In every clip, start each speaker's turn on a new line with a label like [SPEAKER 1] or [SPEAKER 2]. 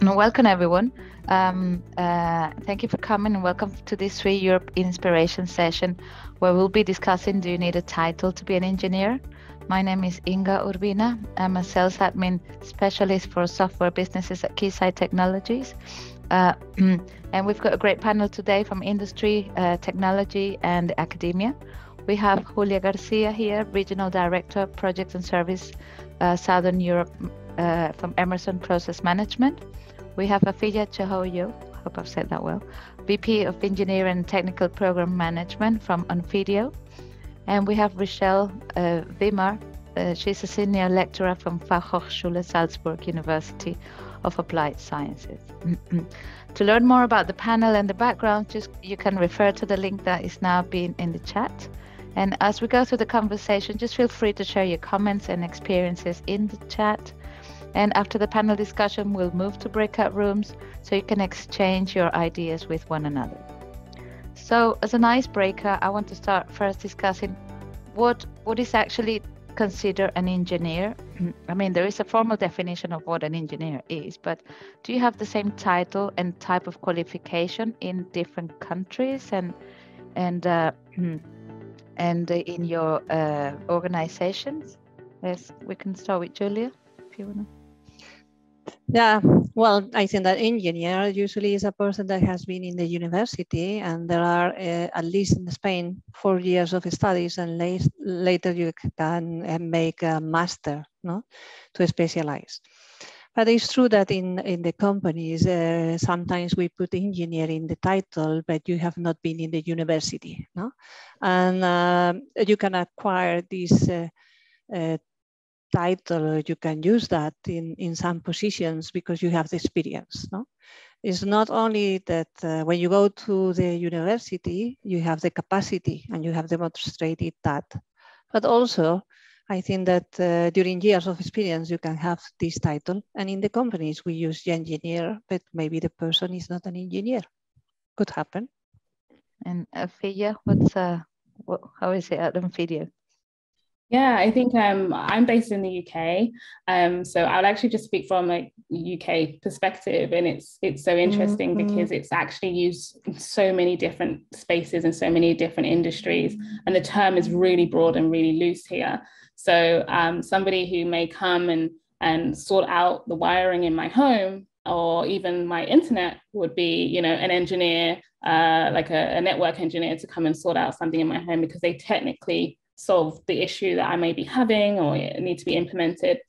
[SPEAKER 1] Welcome, everyone. Thank you for coming and welcome to this SWE Inspiration Session, where we'll be discussing, do you need a title to be an engineer? My name is Inga Urbina. I'm a sales admin specialist for software businesses at Keysight Technologies. And we've got a great panel today from industry, technology, and academia. We have Julia Garcia here, Regional Director, Project and Service, Southern Europe from Emerson Process Management. We have Afia Chahoyo, hope I've said that well, VP of Engineering and Technical Program Management from Onfidio. And we have Rochelle Wimmer. She's a senior lecturer from Fachhochschule Salzburg University of Applied Sciences. To learn more about the panel and the background, you can refer to the link that is now being in the chat. And as we go through the conversation, just feel free to share your comments and experiences in the chat. And after the panel discussion, we'll move to breakout rooms so you can exchange your ideas with one another. So as an icebreaker, I want to start first discussing what is actually considered an engineer. I mean, there is a formal definition of what an engineer is, but do you have the same title and type of qualification in different countries and in your organizations? Yes, we can start with Julia, if you want to.
[SPEAKER 2] Yeah, well, I think that engineer usually is a person that has been in the university, and there are, at least in Spain, 4 years of studies, and later you can make a master, no, to specialize. But it's true that in the companies, sometimes we put engineer in the title, but you have not been in the university, no? And you can acquire this title, you can use that in some positions because you have the experience. No? It's not only that when you go to the university, you have the capacity and you have demonstrated that, but also I think that during years of experience, you can have this title. And in the companies, we use the engineer, but maybe the person is not an engineer. Could happen.
[SPEAKER 1] And Afia, how is it at Onfidio?
[SPEAKER 3] Yeah, I think I'm based in the UK, so I'll actually just speak from a UK perspective, and it's so interesting because it's actually used in so many different spaces and so many different industries, and the term is really broad and really loose here. So somebody who may come and sort out the wiring in my home or even my internet would be, you know, an engineer, like a network engineer to come and sort out something in my home because they technically solve the issue that I may be having or it need to be implemented.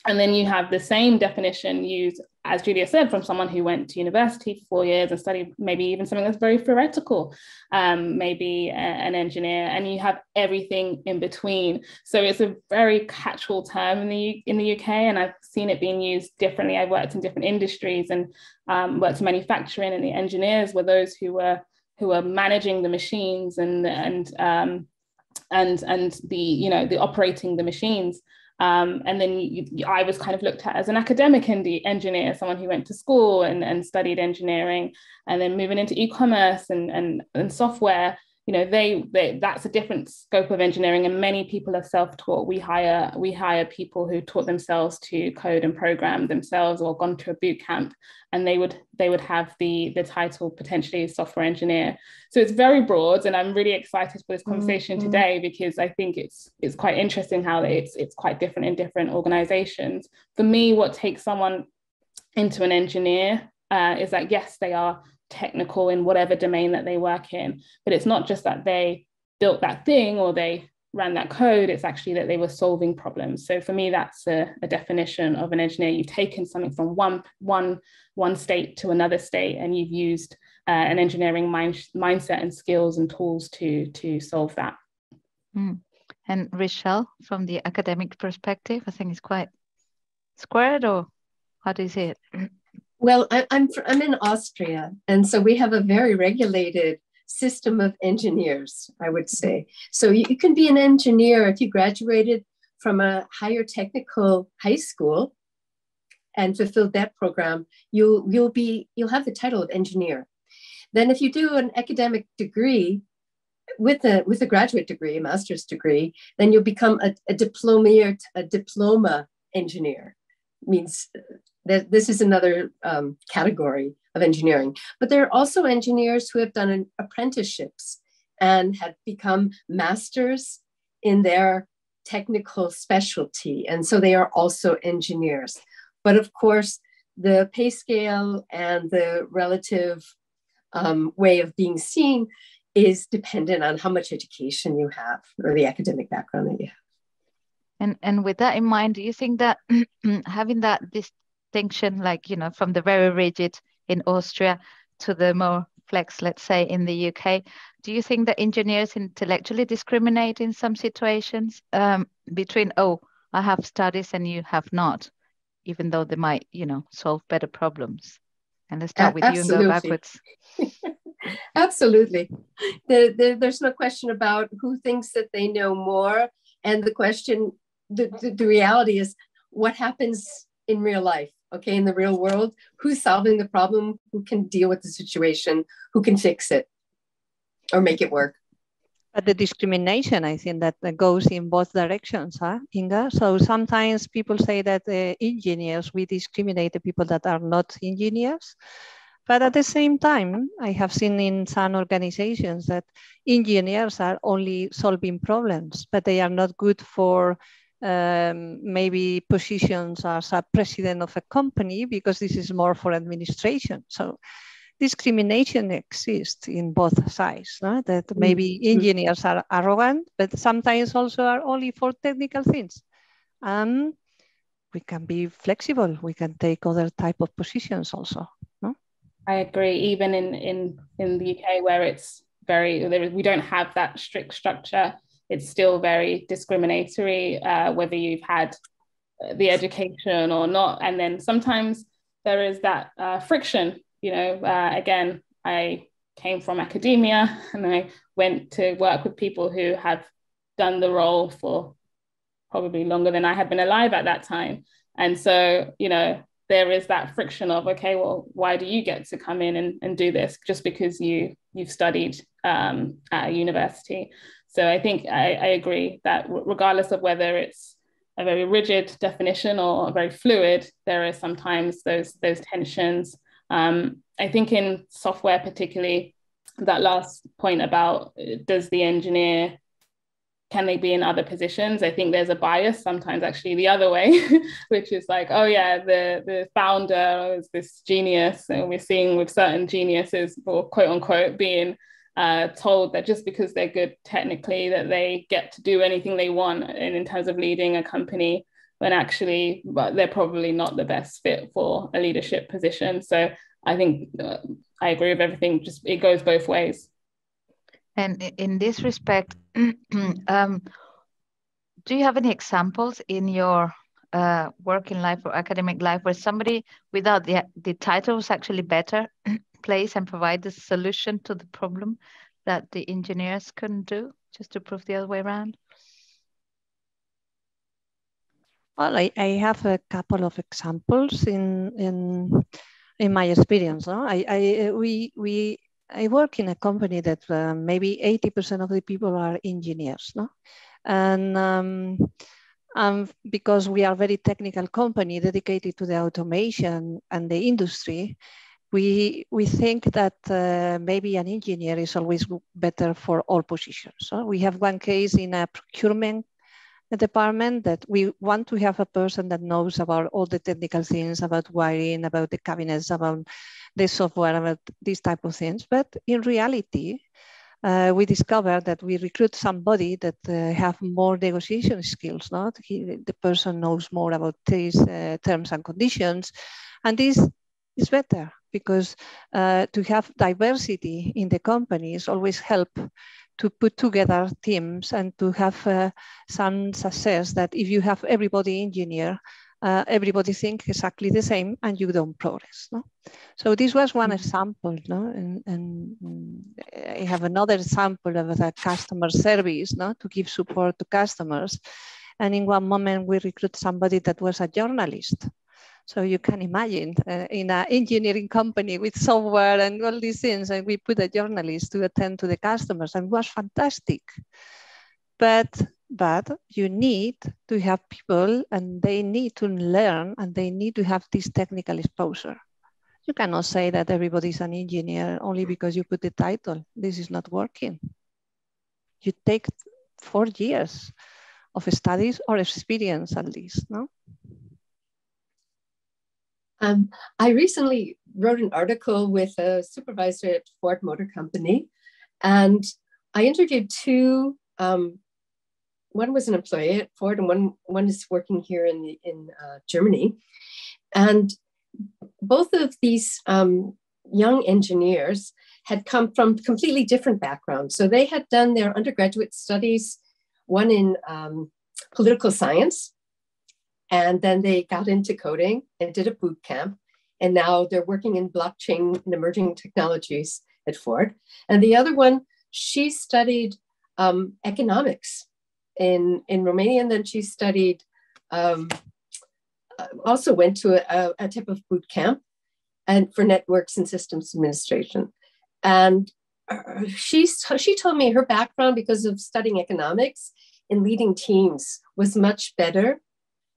[SPEAKER 3] And then you have the same definition used, as Julia said, from someone who went to university for 4 years and studied maybe even something that's very theoretical, maybe an engineer, and you have everything in between. So it's a very catch-all term in the UK, and I've seen it being used differently. I've worked in different industries and worked in manufacturing, and the engineers were those who were managing the machines and the operating the machines. And then I was kind of looked at as an academic engineer, someone who went to school and studied engineering, and then moving into e-commerce and software. You know, that's a different scope of engineering, and many people are self-taught. We hire people who taught themselves to code and program themselves or gone to a boot camp, and they would have the title potentially software engineer. So it's very broad, and I'm really excited for this conversation today because I think it's quite interesting how it's quite different in different organizations. For me, what takes someone into an engineer is that, yes, they are technical in whatever domain that they work in, but it's not just that they built that thing or they ran that code, it's actually that they were solving problems. So for me, that's a definition of an engineer. You've taken something from one state to another state, and you've used an engineering mindset and skills and tools to solve that.
[SPEAKER 1] And Rochelle, from the academic perspective, I think it's quite squared, or how do you see it?
[SPEAKER 4] Well, I'm in Austria, and so we have a very regulated system of engineers, I would say. So you can be an engineer if you graduated from a higher technical high school and fulfilled that program. You'll have the title of engineer. Then, if you do an academic degree with a graduate degree, a master's degree, then you'll become a diploma engineer. means that this is another category of engineering. But there are also engineers who have done apprenticeships and have become masters in their technical specialty. And so they are also engineers. But of course, the pay scale and the relative way of being seen is dependent on how much education you have or the academic background that you have.
[SPEAKER 1] And with that in mind, do you think that having that distinction, like, you know, from the very rigid in Austria to the more flex, let's say, in the UK, do you think that engineers intellectually discriminate in some situations between, oh, I have studies and you have not, even though they might, you know, solve better problems? And let's start with you and go backwards.
[SPEAKER 4] Absolutely. There's no question about who thinks that they know more. And the question, the reality is what happens in real life, okay, in the real world? Who's solving the problem? Who can deal with the situation? Who can fix it or make it work?
[SPEAKER 2] But the discrimination, I think that goes in both directions, huh, Inga? So sometimes people say that engineers, we discriminate the people that are not engineers. But at the same time, I have seen in some organizations that engineers are only solving problems, but they are not good for maybe positions as a president of a company, because this is more for administration. So discrimination exists in both sides, no? That maybe engineers are arrogant, but sometimes also are only for technical things. We can be flexible. We can take other type of positions also. No?
[SPEAKER 3] I agree. Even in the UK, where it's we don't have that strict structure, it's still very discriminatory, whether you've had the education or not. And then sometimes there is that friction. You know, again, I came from academia and I went to work with people who have done the role for probably longer than I had been alive at that time. And so, you know, there is that friction of, okay, well, why do you get to come in and do this just because you've studied at university? So I think I agree that regardless of whether it's a very rigid definition or very fluid, there are sometimes those tensions. I think in software particularly, that last point about does the engineer, can they be in other positions? I think there's a bias sometimes actually the other way, which is like, oh yeah, the founder is this genius, and we're seeing with certain geniuses, or quote unquote, being told that just because they're good technically that they get to do anything they want in terms of leading a company, when actually they're probably not the best fit for a leadership position. So I think I agree with everything, just it goes both ways.
[SPEAKER 1] And in this respect, do you have any examples in your working life or academic life where somebody without the title was actually better placed and provide the solution to the problem that the engineers couldn't do, just to prove the other way around?
[SPEAKER 2] Well, I have a couple of examples in my experience. No? I work in a company that maybe 80% of the people are engineers, no? And because we are a very technical company dedicated to the automation and the industry, we think that maybe an engineer is always better for all positions. So we have one case in a procurement department that we want to have a person that knows about all the technical things, about wiring, about the cabinets, about the software, about these type of things. But in reality, we discovered that we recruit somebody that have more negotiation skills. Not the person knows more about these terms and conditions, and this is better because to have diversity in the companies always help to put together teams and to have some success. That if you have everybody engineer, everybody think exactly the same and you don't progress. No? So this was one example. No? And I have another example of a customer service, no? To give support to customers. And in one moment we recruit somebody that was a journalist. So you can imagine in an engineering company with software and all these things, and we put a journalist to attend to the customers, and it was fantastic. But you need to have people, and they need to learn, and they need to have this technical exposure. You cannot say that everybody's an engineer only because you put the title. This is not working. You take 4 years of studies or experience at least, no?
[SPEAKER 4] I recently wrote an article with a supervisor at Ford Motor Company, and I interviewed two. One was an employee at Ford, and one is working here in Germany. And both of these young engineers had come from completely different backgrounds. So they had done their undergraduate studies, one in political science, and then they got into coding and did a boot camp. And now they're working in blockchain and emerging technologies at Ford. And the other one, she studied economics in Romania, and then she studied, also went to a type of boot camp and for networks and systems administration. And she told me her background, because of studying economics and leading teams, was much better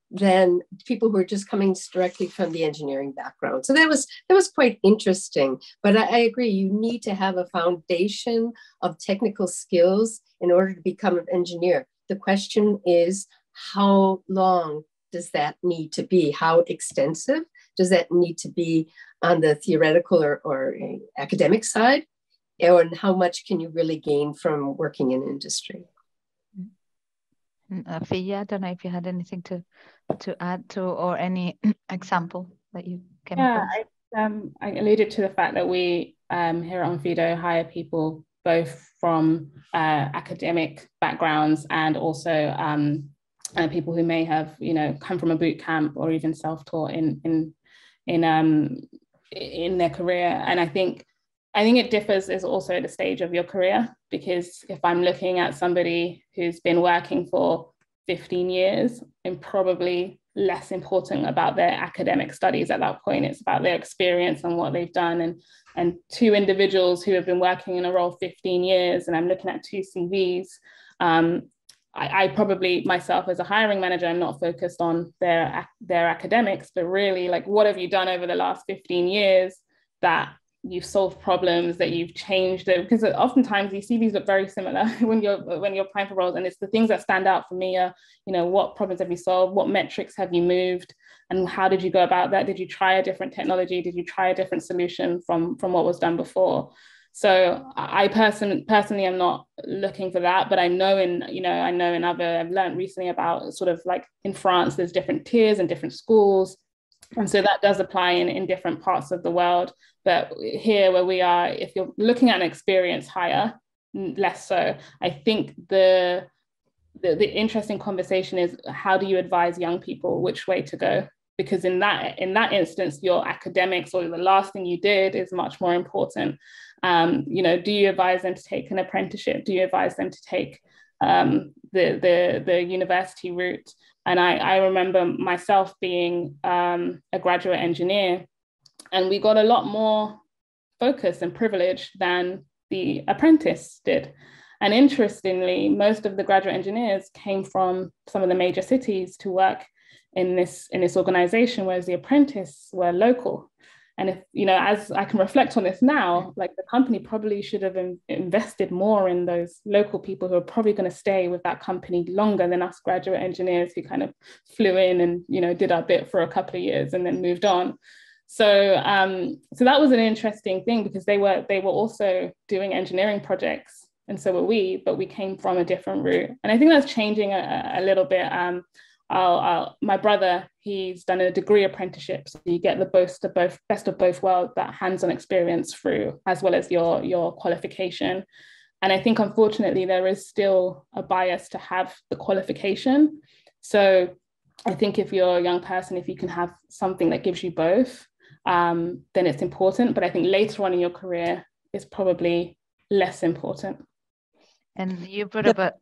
[SPEAKER 4] than people who are just coming directly from the engineering background. So that was quite interesting. But I agree, you need to have a foundation of technical skills in order to become an engineer. The question is, how long does that need to be? How extensive does that need to be on the theoretical or academic side? And how much can you really gain from working in industry?
[SPEAKER 1] Fia, I don't know if you had anything to add to, or any example that you came across.
[SPEAKER 3] I alluded to the fact that we here at Onfido hire people both from academic backgrounds and also people who may have, you know, come from a boot camp or even self-taught in their career. And I think it differs is also the stage of your career, because if I'm looking at somebody who's been working for 15 years, I'm probably less important about their academic studies at that point. It's about their experience and what they've done. And two individuals who have been working in a role 15 years, and I'm looking at two CVs, I probably myself as a hiring manager, I'm not focused on their academics, but really like, what have you done over the last 15 years that you've solved problems, that you've changed it? Because oftentimes these CVs look very similar when you're applying for roles, and it's the things that stand out for me are, you know, what problems have you solved, what metrics have you moved, and how did you go about that? Did you try a different technology? Did you try a different solution from what was done before? So I personally am not looking for that, but I know in other, I've learned recently about sort of like in France, there's different tiers and different schools. And so that does apply in different parts of the world. But here where we are, if you're looking at an experience hire, less so. I think the interesting conversation is, how do you advise young people which way to go? Because in that instance, your academics or the last thing you did is much more important. You know, do you advise them to take an apprenticeship? Do you advise them to take the university route? And I remember myself being a graduate engineer, and we got a lot more focus and privilege than the apprentice did. And interestingly, most of the graduate engineers came from some of the major cities to work in this organization, whereas the apprentice were local. And if, you know, as I can reflect on this now, like the company probably should have invested more in those local people who are probably going to stay with that company longer than us graduate engineers who kind of flew in and, you know, did our bit for a couple of years and then moved on. So that was an interesting thing, because they were also doing engineering projects, and so were we, but we came from a different route. And I think that's changing a little bit. My brother, he's done a degree apprenticeship, so you get the best of both worlds, that hands-on experience through, as well as your qualification. And I think unfortunately there is still a bias to have the qualification. So I think if you're a young person, if you can have something that gives you both, then it's important. But I think later on in your career is probably less important.
[SPEAKER 1] And you brought up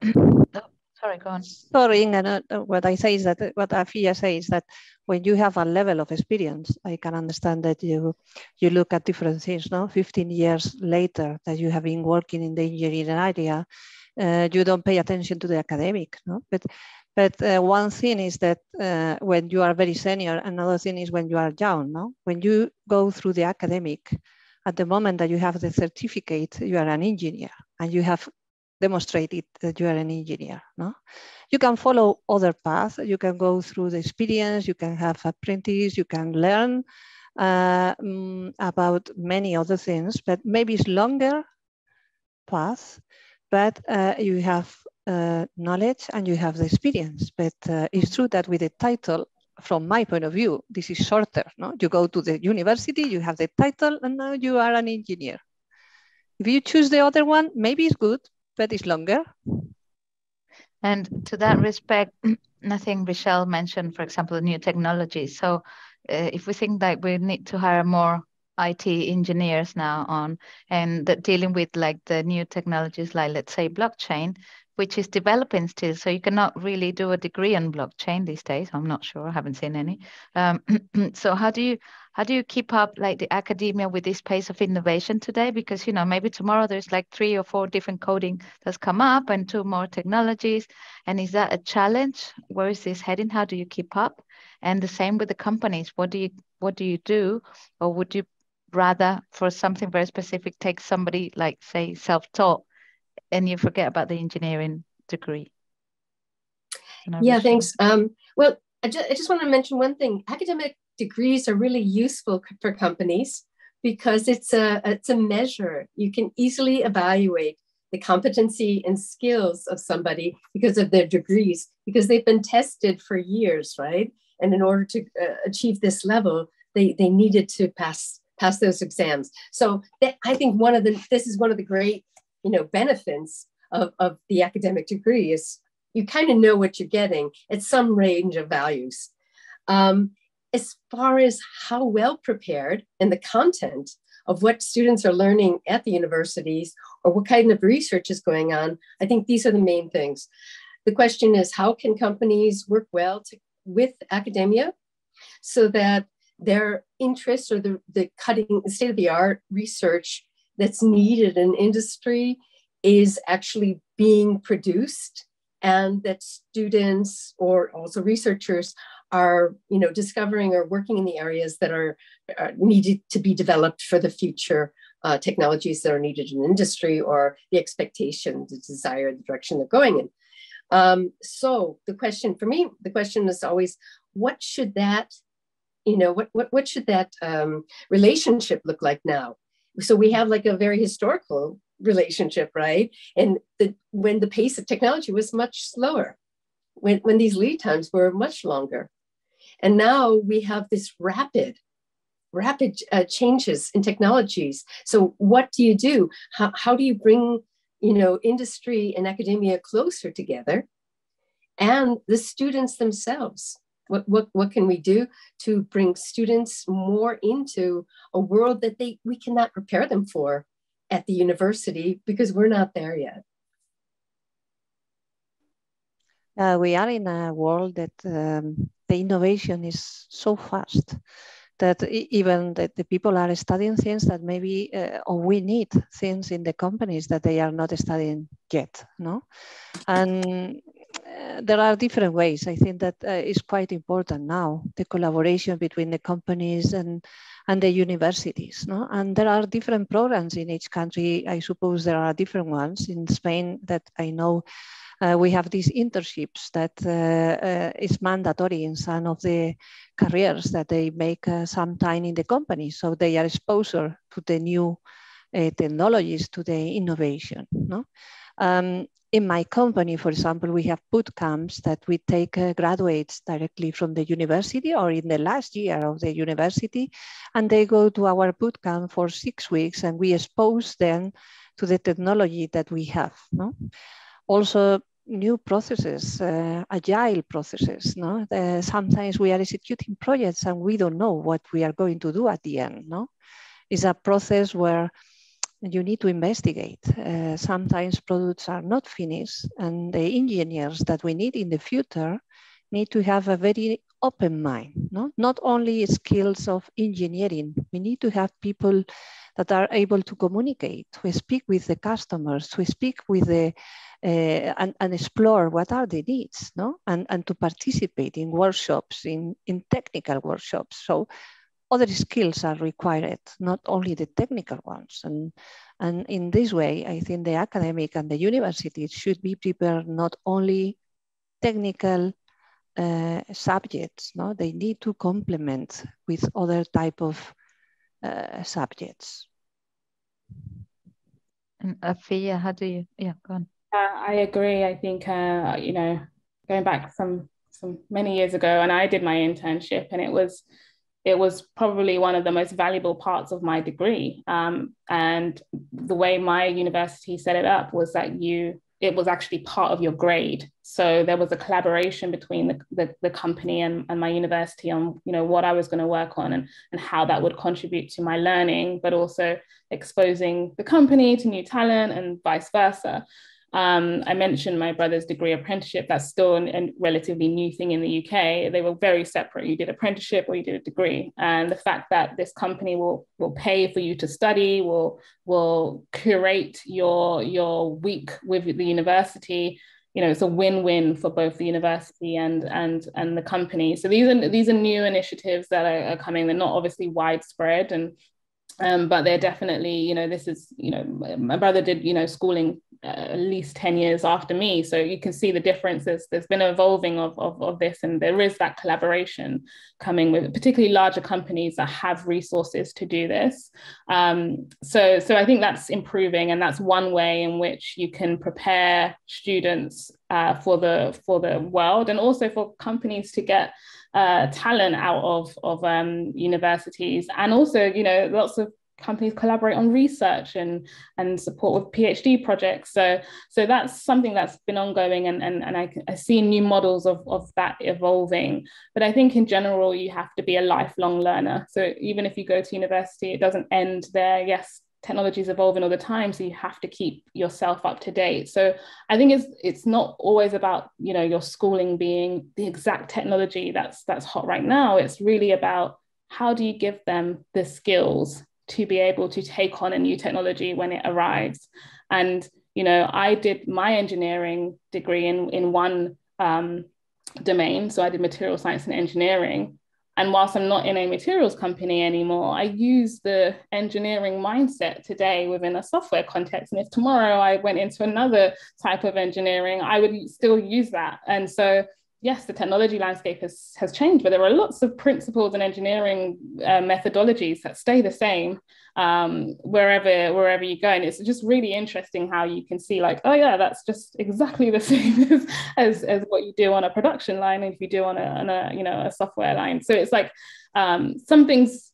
[SPEAKER 1] sorry, go on.
[SPEAKER 2] Sorry, Inga, what I say is that, what Afia says is that when you have a level of experience, I can understand that you look at different things, no? 15 years later that you have been working in the engineering area, you don't pay attention to the academic, no? But one thing is that when you are very senior, another thing is when you are young, no? When you go through the academic, at the moment that you have the certificate, you are an engineer and you have demonstrated that you are an engineer, no? You can follow other paths. You can go through the experience, you can have apprentice, you can learn about many other things, but maybe it's longer path, but you have knowledge and you have the experience. But it's true that with the title, from my point of view, this is shorter. No? You go to the university, you have the title, and now you are an engineer. If you choose the other one, maybe it's good, but it's longer.
[SPEAKER 1] And to that respect, I think Michelle mentioned, for example, new technologies. So if we think that we need to hire more IT engineers now on, and that dealing with like the new technologies, like let's say blockchain, which is developing still. So you cannot really do a degree on blockchain these days. I'm not sure. I haven't seen any. So how do you keep up like the academia with this pace of innovation today? Because, you know, maybe tomorrow there's like 3 or 4 different coding that's come up and 2 more technologies. And is that a challenge? Where is this heading? How do you keep up? And the same with the companies. What do you do? Or would you rather, for something very specific, take somebody like, say, self-taught, and you forget about the engineering degree?
[SPEAKER 4] Yeah, thanks. Well, I just want to mention one thing. Academic degrees are really useful for companies because it's a measure. You can easily evaluate the competency and skills of somebody because of their degrees, because they've been tested for years, right? And in order to achieve this level, they needed to pass those exams. So I think this is one of the great, benefits of the academic degree is you kind of know what you're getting at some range of values. As far as how well prepared and the content of what students are learning at the universities or what kind of research is going on, I think these are the main things. The question is, how can companies work well with academia so that their interests or the state-of-the-art research that's needed in industry is actually being produced, and that students or also researchers are, discovering or working in the areas that are needed to be developed for the future technologies that are needed in industry or the expectation, the desire, the direction they're going in. So the question for me, is always, what should that, what should that relationship look like now? So we have like a very historical relationship, right? And when the pace of technology was much slower, when these lead times were much longer. And now we have this rapid changes in technologies. So what do you do? How do you bring, industry and academia closer together, and the students themselves? What can we do to bring students more into a world that we cannot prepare them for at the university because we're not there yet?
[SPEAKER 2] We are in a world that the innovation is so fast that even the people are studying things that maybe, or we need things in the companies that they are not studying yet, no? And there are different ways. I think that is quite important now, the collaboration between the companies and the universities, no? And there are different programs in each country. I suppose there are different ones. In Spain that I know, we have these internships that is mandatory in some of the careers that they make some time in the company. So they are exposed to the new technologies, to the innovation, no? In my company, for example, we have bootcamps that we take graduates directly from the university or in the last year of the university, and they go to our bootcamp for 6 weeks, and we expose them to the technology that we have, no? Also, new processes, agile processes, no? Sometimes we are executing projects and we don't know what we are going to do at the end, no? It's a process where you need to investigate. Sometimes products are not finished, and the engineers that we need in the future need to have a very open mind, no? Not only skills of engineering. We need to have people that are able to communicate, to speak with the customers, to speak with the and explore what are the needs, no? And to participate in workshops, in technical workshops. So other skills are required, not only the technical ones. And in this way, I think the academic and the universities should be prepared not only technical subjects, no? They need to complement with other type of subjects.
[SPEAKER 1] And Afia, how do you? Yeah, go on.
[SPEAKER 3] I agree. I think you know, going back some many years ago, and I did my internship, and it was probably one of the most valuable parts of my degree. And the way my university set it up was that it was actually part of your grade. So there was a collaboration between the company and my university on, you know, what I was going to work on and how that would contribute to my learning, but also exposing the company to new talent and vice versa. I mentioned my brother's degree apprenticeship. That's still a relatively new thing in the UK. They were very separate. You did apprenticeship or you did a degree. And the fact that this company will pay for you to study, will curate your week with the university, you know, it's a win-win for both the university and the company. So these are new initiatives that are coming. They're not obviously widespread, but they're definitely, you know, this is, you know, my brother did, you know, schooling at least 10 years after me. So you can see the differences. There's been an evolving of this, and there is that collaboration coming with particularly larger companies that have resources to do this. So I think that's improving, and that's one way in which you can prepare students for the world, and also for companies to get talent out of universities. And also, you know, lots of companies collaborate on research and support with PhD projects. So that's something that's been ongoing, and I see new models of that evolving. But I think in general, you have to be a lifelong learner. So even if you go to university, it doesn't end there. Yes, technology is evolving all the time, so you have to keep yourself up to date. So I think it's not always about, you know, your schooling being the exact technology that's hot right now. It's really about how do you give them the skills to be able to take on a new technology when it arrives. And, you know, I did my engineering degree in one domain. So I did material science and engineering. And whilst I'm not in a materials company anymore, I use the engineering mindset today within a software context. And if tomorrow I went into another type of engineering, I would still use that. And so, yes, the technology landscape has changed, but there are lots of principles and engineering methodologies that stay the same wherever you go. And it's just really interesting how you can see, like, oh yeah, that's just exactly the same as what you do on a production line, if you do on a you know, a software line. So it's like some things,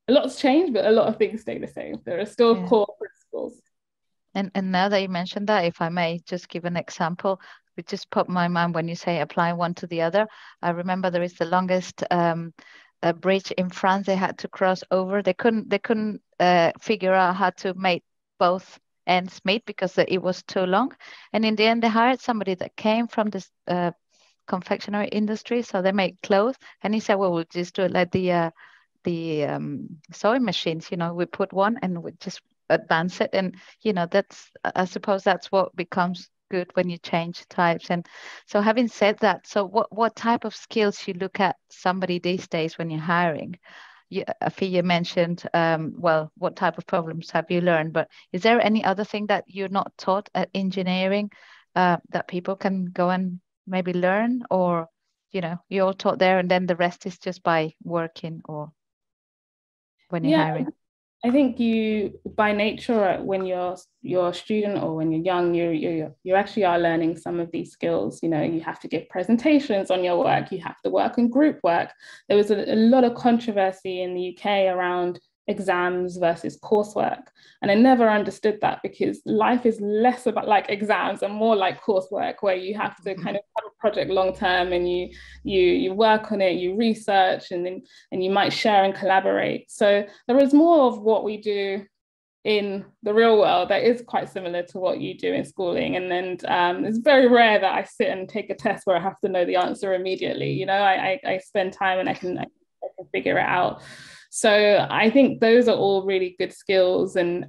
[SPEAKER 3] a lot's changed, but a lot of things stay the same. There are still core principles.
[SPEAKER 1] And now that you mentioned that, if I may just give an example, it just popped my mind when you say apply one to the other. I remember there is the longest bridge in France they had to cross over. They couldn't figure out how to make both ends meet because it was too long. And in the end, they hired somebody that came from this confectionery industry, so they make clothes. And he said, well, we'll just do it like the sewing machines. You know, we put one and we just advance it, and you know, that's, I suppose that's what becomes good when you change types. And so having said that, so what type of skills you look at somebody these days when you're hiring? Afia mentioned, well, what type of problems have you learned, but is there any other thing that you're not taught at engineering that people can go and maybe learn, or, you know, you're all taught there and then the rest is just by working or when you're hiring?
[SPEAKER 3] I think you, by nature, when you're a student or when you're young, you actually are learning some of these skills. You know, you have to give presentations on your work. You have to work in group work. There was a lot of controversy in the UK around exams versus coursework. And I never understood that, because life is less about like exams and more like coursework, where you have to kind of have a project long term, and you work on it, you research, and you might share and collaborate. So there is more of what we do in the real world that is quite similar to what you do in schooling. And then it's very rare that I sit and take a test where I have to know the answer immediately. You know, I spend time and I can figure it out. So I think those are all really good skills. And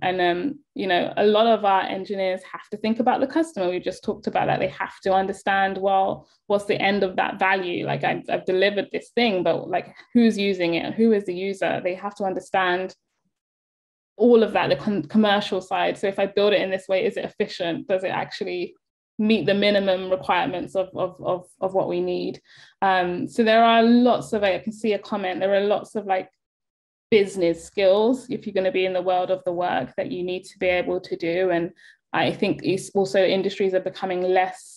[SPEAKER 3] you know, a lot of our engineers have to think about the customer. We just talked about that. They have to understand, well, what's the end of that value? Like I've delivered this thing, but like who's using it? Who is the user? They have to understand all of that, the commercial side. So if I build it in this way, is it efficient? Does it actually meet the minimum requirements of what we need? So there are lots of, I can see a comment, there are lots of like business skills, if you're going to be in the world of the work, that you need to be able to do. And I think it's also industries are becoming less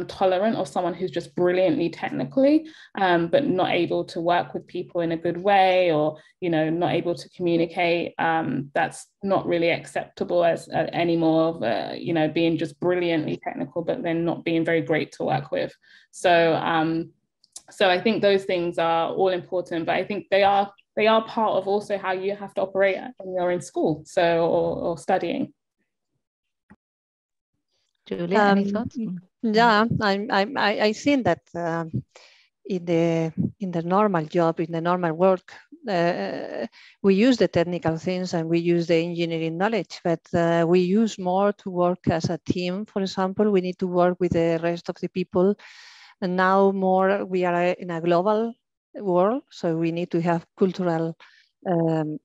[SPEAKER 3] tolerant of someone who's just brilliantly technically, but not able to work with people in a good way, or, you know, not able to communicate. That's not really acceptable as anymore of, you know, being just brilliantly technical, but then not being very great to work with. So I think those things are all important, but I think they are part of also how you have to operate when you're in school, or studying.
[SPEAKER 1] Julia, any thoughts?
[SPEAKER 2] Yeah, I think that in the normal job, in the normal work, we use the technical things and we use the engineering knowledge, but we use more to work as a team. For example, we need to work with the rest of the people, and now more we are in a global world, so we need to have cultural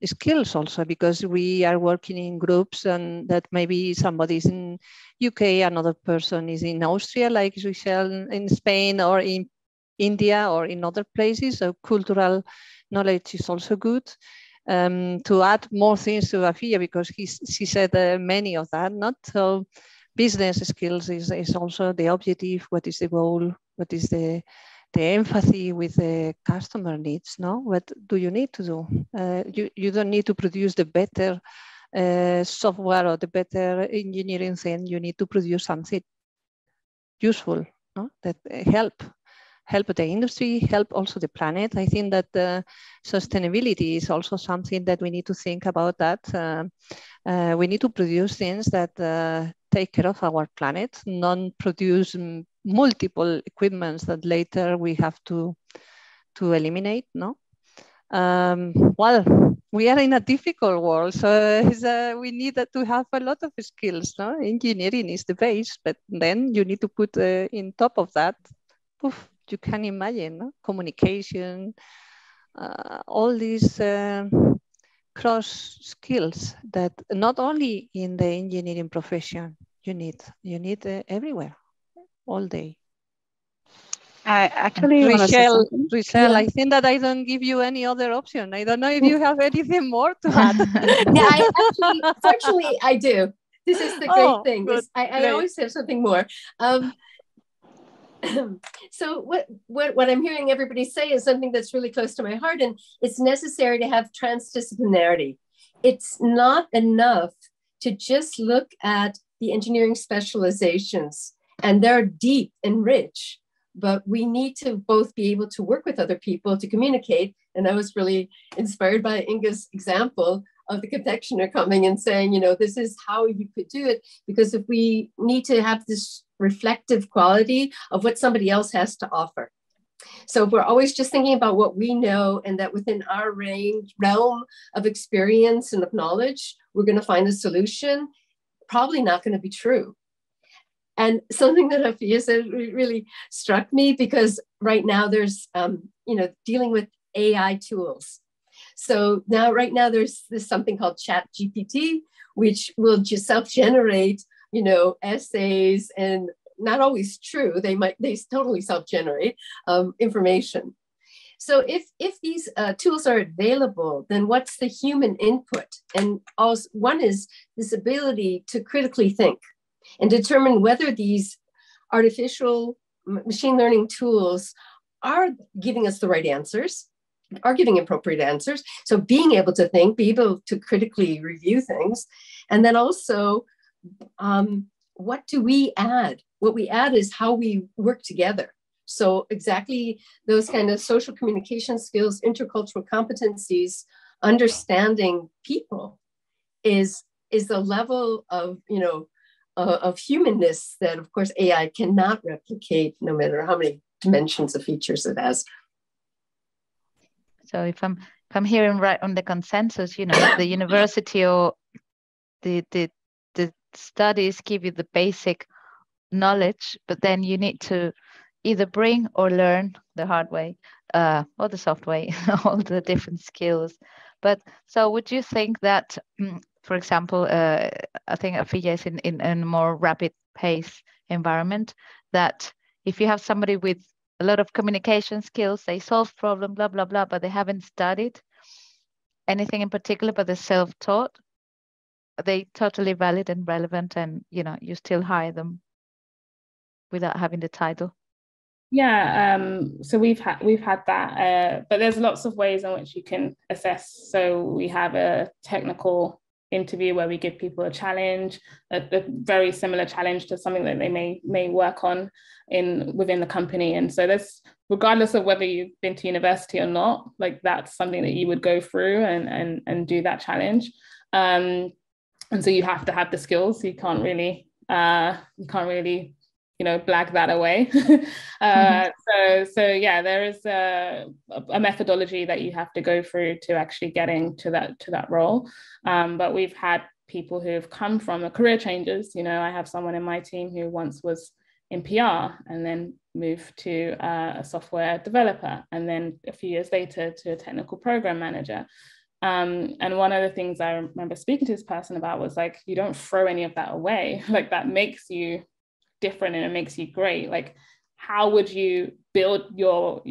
[SPEAKER 2] skills also, because we are working in groups, and that maybe somebody's in UK, another person is in Austria, like Michelle in Spain, or in India, or in other places. So cultural knowledge is also good. To add more things to Afia, because she said many of that, not so. Business skills is also the objective. What is the goal? What is the empathy with the customer needs? No, what do you need to do? You don't need to produce the better software or the better engineering thing. You need to produce something useful, no? That help the industry, help also the planet. I think that sustainability is also something that we need to think about. That we need to produce things that take care of our planet, not produce multiple equipments that later we have to eliminate. No, well, we are in a difficult world, so we need to have a lot of skills. No, engineering is the base, but then you need to put in top of that, poof, you can imagine, no? Communication, all these cross skills that not only in the engineering profession you need everywhere, all day.
[SPEAKER 5] I actually want to say something.
[SPEAKER 2] Richelle, yeah. I think that I don't give you any other option. I don't know if you have anything more to add.
[SPEAKER 4] Yeah, fortunately, I do. This is the great thing. I always have something more. So what I'm hearing everybody say is something that's really close to my heart, and it's necessary to have transdisciplinarity. It's not enough to just look at the engineering specializations, and they're deep and rich, but we need to both be able to work with other people to communicate. And I was really inspired by Inga's example of the confectioner coming and saying, you know, this is how you could do it, because if we need to have this reflective quality of what somebody else has to offer. So if we're always just thinking about what we know, and that within our realm of experience and of knowledge, we're going to find a solution, probably not going to be true. And something that Afia said really struck me, because right now there's, dealing with AI tools. So right now there's something called ChatGPT, which will just self-generate, essays, and not always true. They totally self-generate information. So if these tools are available, then what's the human input? And also, one is this ability to critically think and determine whether these artificial machine learning tools are giving us the right answers, are giving appropriate answers. So being able to think, be able to critically review things. And then also, what do we add? What we add is how we work together. So exactly those kind of social communication skills, intercultural competencies, understanding people. is the level of, of humanness that, of course, AI cannot replicate, no matter how many dimensions of features it has.
[SPEAKER 1] So if I'm hearing right on the consensus, the university or the studies give you the basic knowledge, but then you need to either bring or learn the hard way, or the soft way, all the different skills. But so would you think that, for example, I think Afia is in a more rapid pace environment, that if you have somebody with a lot of communication skills, they solve problem, blah, blah, blah, but they haven't studied anything in particular, but they're self-taught, are they totally valid and relevant, and you still hire them without having the title?
[SPEAKER 3] Yeah, so we've had that, but there's lots of ways in which you can assess. So we have a technical interview where we give people a challenge, a very similar challenge to something that they may work on within the company. And so there's, regardless of whether you've been to university or not, like that's something that you would go through and do that challenge. And so you have to have the skills. You can't really blag that away. So yeah, there is a methodology that you have to go through to actually getting to that role. But we've had people who have come from career changes. I have someone in my team who once was in PR and then moved to a software developer, and then a few years later to a technical program manager. And one of the things I remember speaking to this person about was like, you don't throw any of that away. Like that makes you different and it makes you great. Like, how would you build your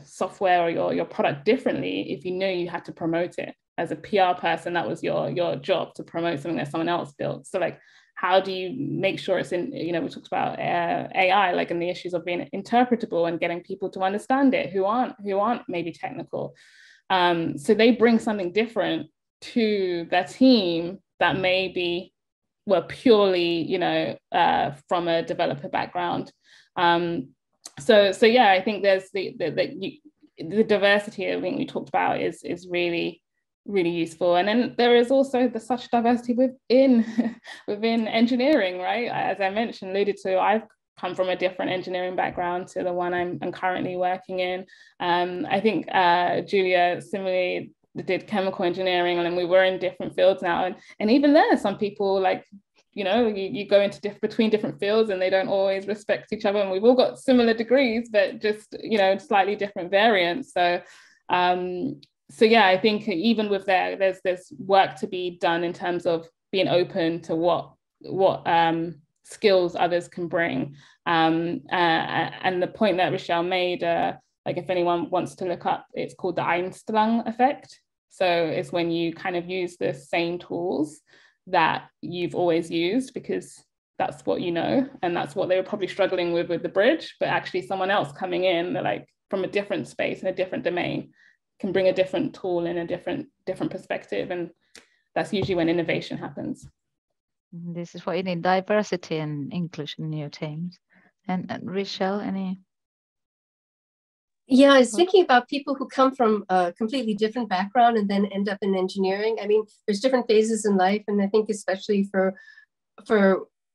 [SPEAKER 3] software or your product differently if you knew you had to promote it? As a PR person, that was your job, to promote something that someone else built. So like, how do you make sure it's in, we talked about AI, like, and the issues of being interpretable and getting people to understand it who aren't maybe technical. So they bring something different to their team that may be purely, from a developer background. So yeah, I think there's the diversity I think we talked about is really, really useful. And then there is also such diversity within engineering, right? As I mentioned, alluded to, I've come from a different engineering background to the one I'm currently working in. I think Julia similarly did chemical engineering, and then we were in different fields now. And even there, some people, like, you go into between different fields and they don't always respect each other. And we've all got similar degrees, but just, slightly different variants. So yeah, I think even with there's work to be done in terms of being open to what skills others can bring. And the point that Rochelle made, like if anyone wants to look up, it's called the Einstein effect. So it's when you kind of use the same tools that you've always used because that's what you know, and that's what they were probably struggling with the bridge, but actually someone else coming in, like from a different space and a different domain, can bring a different tool in a different perspective, and that's usually when innovation happens.
[SPEAKER 1] This is what you need, diversity and inclusion in your teams. And Rochelle, any?
[SPEAKER 4] Yeah, I was thinking about people who come from a completely different background and then end up in engineering. I mean, there's different phases in life, and I think especially for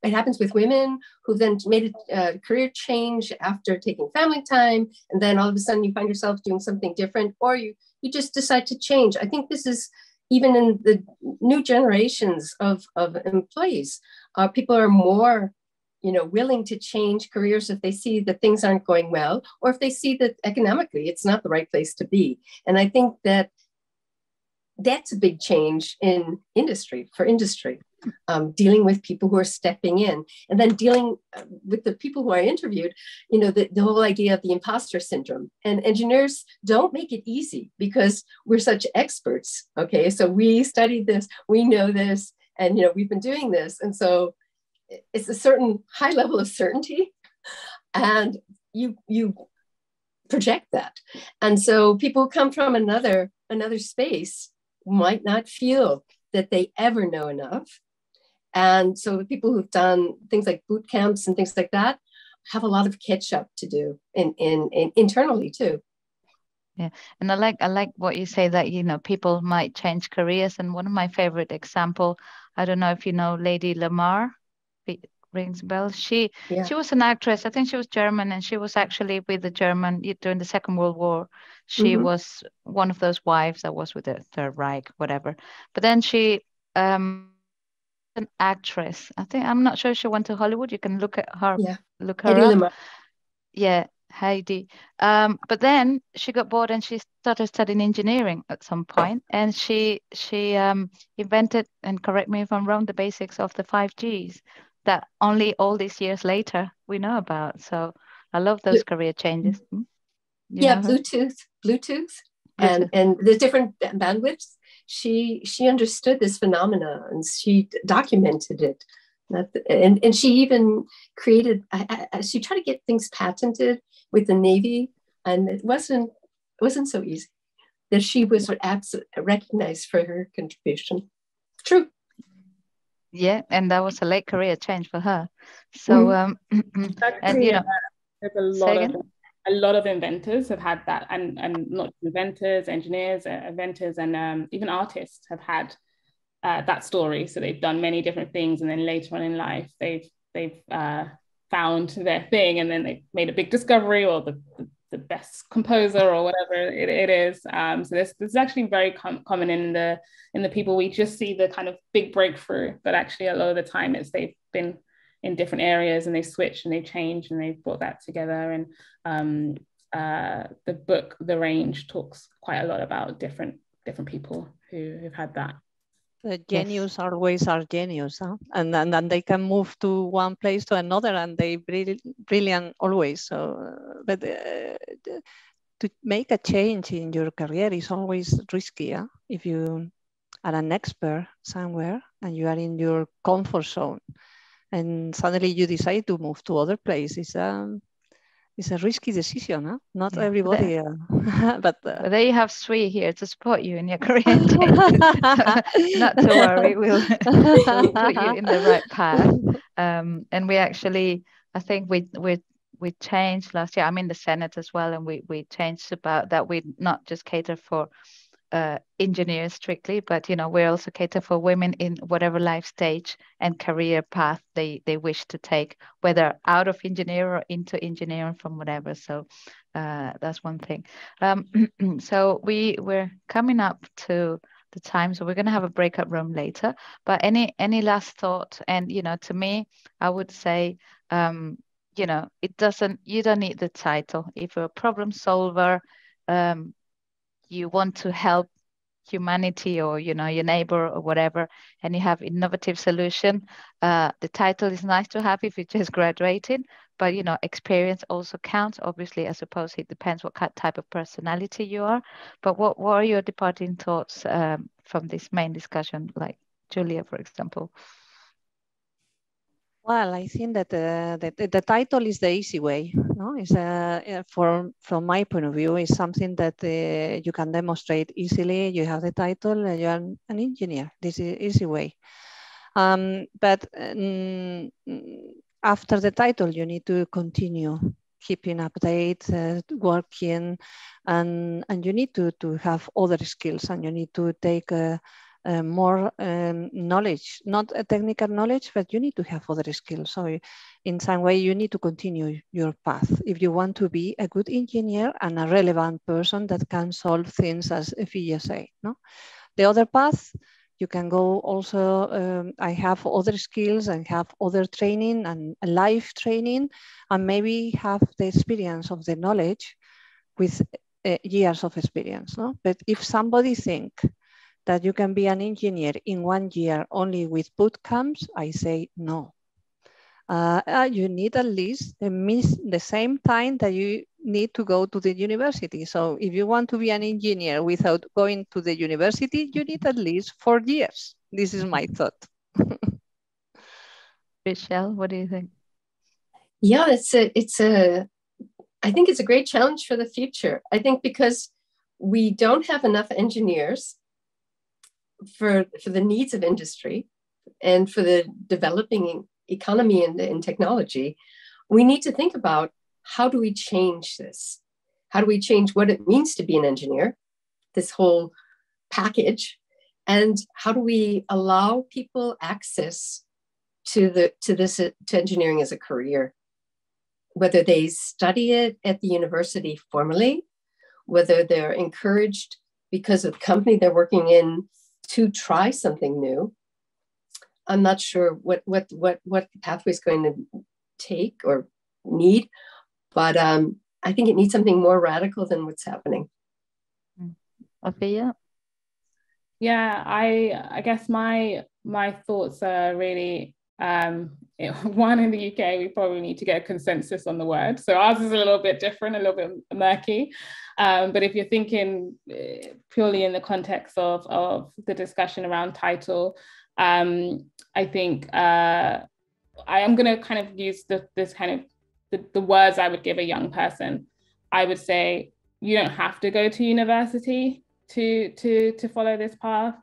[SPEAKER 4] it happens with women who then made a career change after taking family time, and then all of a sudden you find yourself doing something different, or you just decide to change. I think this is even in the new generations of employees. People are more willing to change careers if they see that things aren't going well, or if they see that economically it's not the right place to be. And I think that that's a big change in industry, dealing with people who are stepping in, and then dealing with the people who I interviewed, the whole idea of the imposter syndrome. And engineers don't make it easy because we're such experts. Okay, so we studied this, we know this, and we've been doing this. And so it's a certain high level of certainty, and you project that. And so people who come from another space might not feel that they ever know enough. And so the people who've done things like boot camps and things like that have a lot of catch up to do in internally too.
[SPEAKER 1] Yeah, and I like what you say that, you know, people might change careers. And one of my favorite example, I don't know if you know Lady Lamar, it rings a bell. She was an actress. I think she was German, and she was actually with the German during the Second World War. She was one of those wives that was with the Third Reich, whatever. But then she an actress. I'm not sure if she went to Hollywood. You can look at her, look her
[SPEAKER 4] Eddie
[SPEAKER 1] up.
[SPEAKER 4] Lamar.
[SPEAKER 1] Yeah, Heidi. But then she got bored and she started studying engineering at some point, and she invented, and correct me if I'm wrong, the basics of the 5Gs that only all these years later we know about. So I love those career changes. You know her?
[SPEAKER 4] Bluetooth, and the different bandwidths. She understood this phenomena and she documented it. And she even created, she tried to get things patented with the Navy, and it wasn't so easy. That she was recognized for her contribution. True.
[SPEAKER 1] Yeah, and that was a late career change for her. So, and you know,
[SPEAKER 3] there's a lot of inventors have had that, and not inventors, engineers, inventors, and even artists have had that story. So they've done many different things, and then later on in life, they've found their thing, and then they made a big discovery, or the best composer, or whatever it is. So this is actually very common in the people. We just see the kind of big breakthrough, but actually a lot of the time they've been in different areas, and they switched and they changed and they brought that together. And the book, The Range, talks quite a lot about different people who've had that.
[SPEAKER 2] The genius always are genius, huh? and they can move to one place to another, and they brilliant always. So, but to make a change in your career is always risky. Huh? If you are an expert somewhere and you are in your comfort zone, and suddenly you decide to move to other places, it's a risky decision, huh? Not everybody. But
[SPEAKER 1] there you have SWE here to support you in your career changes. Not to worry, we'll put you in the right path. And we actually, I think we changed last year. I'm in the Senate as well, and we changed about that. We not just cater for engineers strictly, but you know, we also cater for women in whatever life stage and career path they wish to take, whether out of engineering or into engineering, from whatever. So that's one thing. So we're coming up to the time, so we're going to have a breakout room later. But any last thought? And you know, to me, I would say, you know, you don't need the title. If you're a problem solver, you want to help humanity, or you know, your neighbor or whatever, and you have innovative solution, the title is nice to have if you just graduated, but you know, experience also counts. Obviously, I suppose it depends what type of personality you are. But what are your departing thoughts from this main discussion, like Julia, for example?
[SPEAKER 2] Well, I think that the title is the easy way. No, it's from my point of view, is something that you can demonstrate easily. You have the title, you are an engineer. This is easy way. But after the title, you need to continue keeping updates, working, and you need to have other skills, and you need to take more knowledge, not a technical knowledge, but you need to have other skills. So in some way, you need to continue your path if you want to be a good engineer and a relevant person that can solve things as FESA. No, the other path, you can go also, I have other skills and have other training and life training, and maybe have the experience of the knowledge with years of experience. No? But if somebody thinks that you can be an engineer in 1 year only with boot camps, I say no. You need at least the same time that you need to go to the university. So if you want to be an engineer without going to the university, you need at least 4 years. This is my thought.
[SPEAKER 1] Michelle, what do you think?
[SPEAKER 4] Yeah, I think it's a great challenge for the future. I think because we don't have enough engineers for the needs of industry and for the developing economy and technology, we need to think about how do we change this? How do we change what it means to be an engineer, this whole package? And how do we allow people access to engineering as a career, whether they study it at the university formally, whether they're encouraged because of the company they're working in to try something new. I'm not sure what the pathway is going to take or need, but I think it needs something more radical than what's happening.
[SPEAKER 1] Ophelia?
[SPEAKER 3] Yeah, I guess my thoughts are really, one, in the UK, we probably need to get a consensus on the word. So ours is a little bit different, a little bit murky. But if you're thinking purely in the context of the discussion around title, I think I am going to kind of use the words I would give a young person. I would say, you don't have to go to university to follow this path.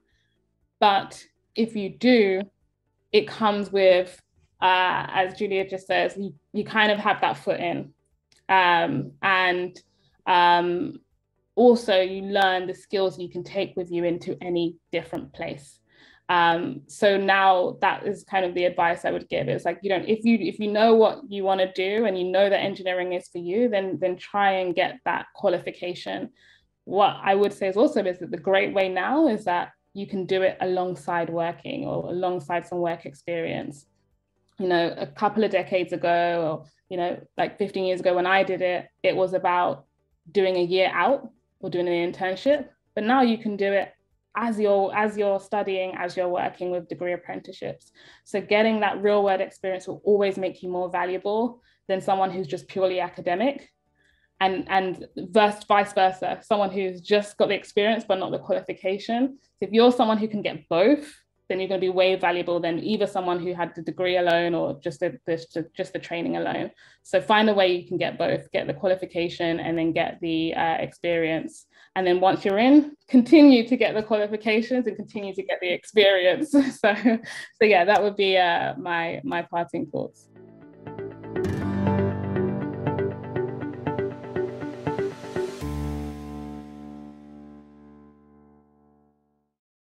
[SPEAKER 3] But if you do, it comes with, as Julia just says, you kind of have that foot in. And also you learn the skills you can take with you into any different place. So now that is kind of the advice I would give. It's like, if you know what you want to do and you know that engineering is for you, then try and get that qualification. What I would say is also is that the great way now is that you can do it alongside working or alongside some work experience. A couple of decades ago, or like 15 years ago when I did it, it was about doing a year out or doing an internship. But now you can do it as you're studying, as you're working with degree apprenticeships. So getting that real world experience will always make you more valuable than someone who's just purely academic. And vice versa, someone who's just got the experience but not the qualification. So if you're someone who can get both, then you're going to be way valuable than either someone who had the degree alone or just the training alone. So find a way you can get both, get the qualification and then get the experience. And then once you're in, continue to get the qualifications and continue to get the experience. So yeah, that would be my parting thoughts.